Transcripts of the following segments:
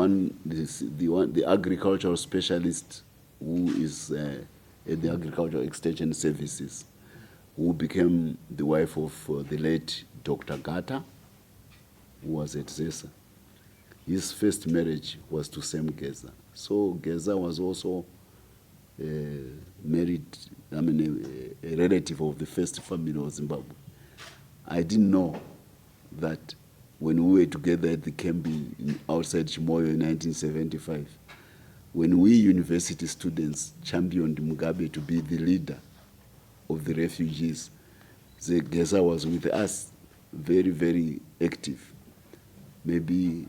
the agricultural specialist who is at the Agricultural Extension Services, who became the wife of the late Dr. Gata, who was at Geza. His first marriage was to Sam Geza. So Geza was also married, a relative of the first family of Zimbabwe. I didn't know that when we were together at the camp outside Chimoyo in 1975, when we university students championed Mugabe to be the leader of the refugees, the Geza was with us, very, very active. Maybe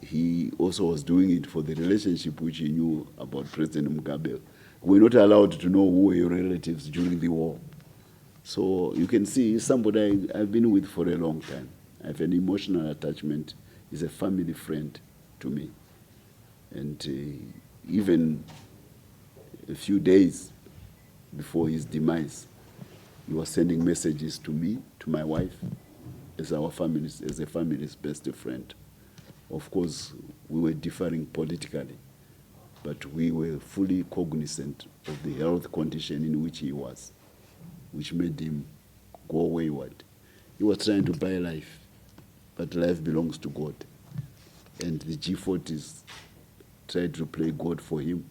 he also was doing it for the relationship which he knew about President Mugabe. We're not allowed to know who were your relatives during the war. So you can see he's somebody I've been with for a long time. I have an emotional attachment. He's a family friend to me. And even a few days before his demise, he was sending messages to me, to my wife, as a family's best friend. Of course, we were differing politically, but we were fully cognizant of the health condition in which he was, which made him go wayward. He was trying to buy life, but life belongs to God. And the G40s tried to play God for him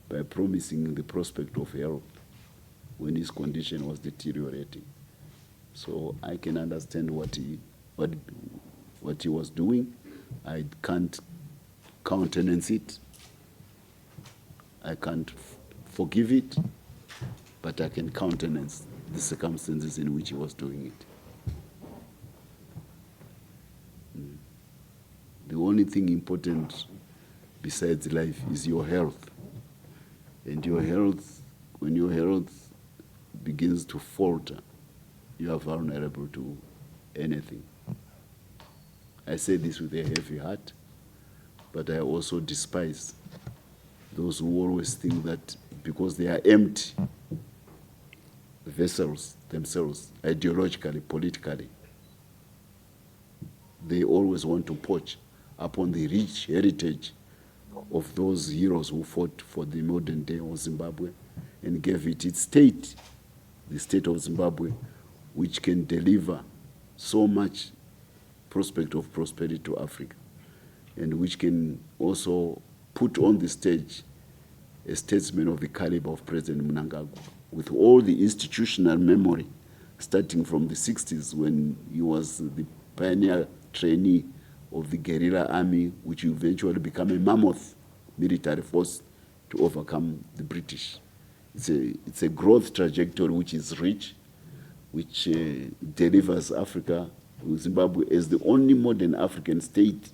by promising the prospect of health when his condition was deteriorating. So I can understand what he was doing. I can't countenance it. I can't forgive it, but I can countenance the circumstances in which he was doing it. The only thing important besides life is your health. And your health, when your health begins to falter, you are vulnerable to anything. I say this with a heavy heart, but I also despise those who always think that because they are empty vessels themselves, ideologically, politically, they always want to poach upon the rich heritage of those heroes who fought for the modern day of Zimbabwe and gave it its state, the state of Zimbabwe, which can deliver so much prospect of prosperity to Africa, and which can also put on the stage a statesman of the caliber of President Mnangagwa, with all the institutional memory, starting from the 60s when he was the pioneer trainee of the guerrilla army, which eventually became a mammoth military force to overcome the British. It's a growth trajectory which is rich, which delivers Africa, Zimbabwe, as the only modern African state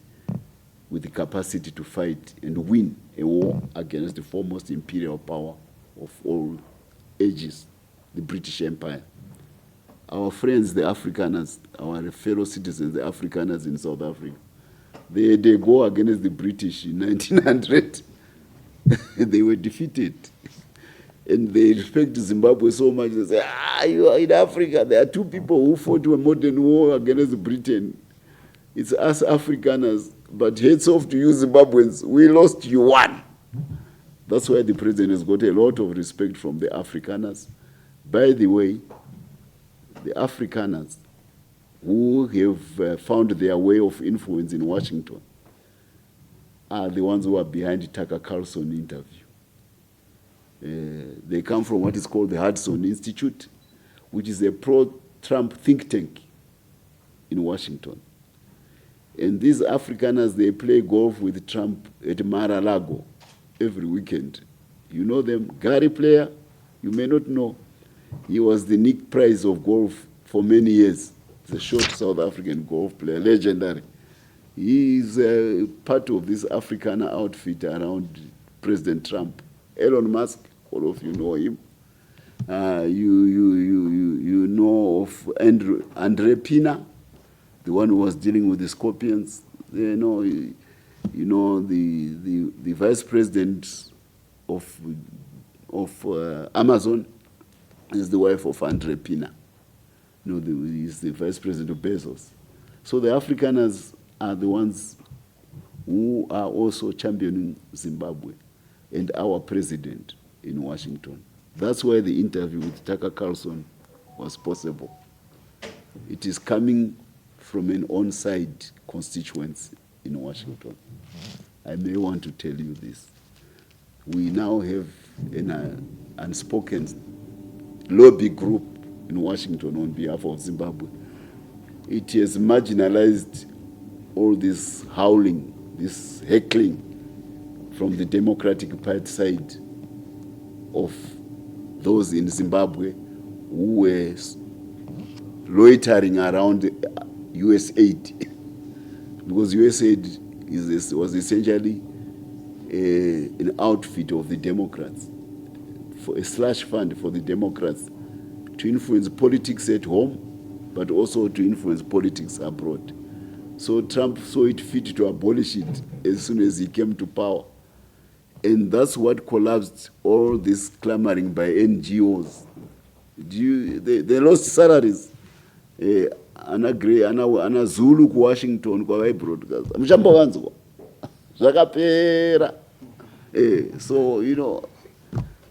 with the capacity to fight and win a war against the foremost imperial power of all ages, the British Empire. Our friends, the Afrikaners, our fellow citizens, the Afrikaners in South Africa, they go against the British in 1900. They were defeated. And they respect Zimbabwe so much. They say, you are in Africa. There are two people who fought a modern war against Britain. It's us Afrikaners. But heads off to you Zimbabweans. We lost, you won. That's why the president has got a lot of respect from the Afrikaners. By the way, the Afrikaners who have found their way of influence in Washington are the ones who are behind the Tucker Carlson interview. They come from what is called the Hudson Institute, which is a pro-Trump think tank in Washington. And these Afrikaners, they play golf with Trump at Mar-a-Lago every weekend. You know them, Gary Player, you may not know. He was the Nick Price of golf for many years. He's a short South African golf player, legendary. He is part of this Afrikaner outfit around President Trump. Elon Musk, all of you know him. You know of Andre Pina, the one who was dealing with the scorpions. You know the vice president of Amazon is the wife of Andre Pina. He's the vice president of Bezos. So the Afrikaners are the ones who are also championing Zimbabwe and our president in Washington. That's why the interview with Tucker Carlson was possible. It is coming from an on-side constituency in Washington. I may want to tell you this. We now have an unspoken lobby group in Washington on behalf of Zimbabwe. It has marginalized all this howling, this heckling from the Democratic Party side of those in Zimbabwe who were loitering around US aid. Because US aid was essentially an outfit of the Democrats, for a slush fund for the Democrats to influence politics at home, but also to influence politics abroad. So Trump saw it fit to abolish it as soon as he came to power. And that's what collapsed all this clamoring by NGOs. They lost salaries. Ana Zulu ku Washington kwa vai broadcast. Mshambowanzwa. Zvakapera. So, you know,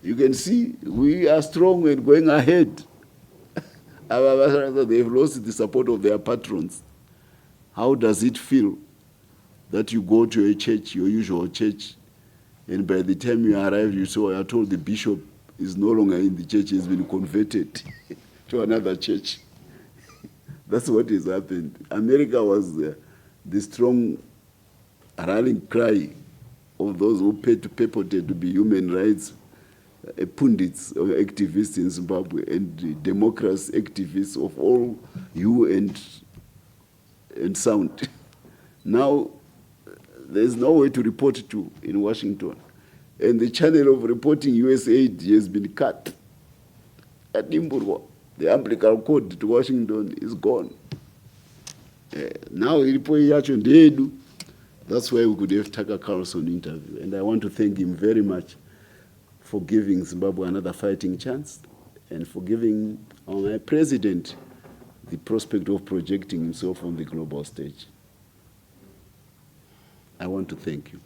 you can see we are strong and going ahead. They've lost the support of their patrons. How does it feel that you go to a church, your usual church, and by the time you arrive, you are told the bishop is no longer in the church, he's been converted to another church? That's what has happened. America was the strong rallying cry of those who purported to be human rights pundits or activists in Zimbabwe, and democracy activists of all hue and sound. Now, there's no way to report to in Washington. And the channel of reporting US aid has been cut. At Nimburwa, the umbilical cord to Washington is gone. Now, that's why we could have Tucker Carlson interview. And I want to thank him very much for giving Zimbabwe another fighting chance and for giving my president the prospect of projecting himself on the global stage. I want to thank you.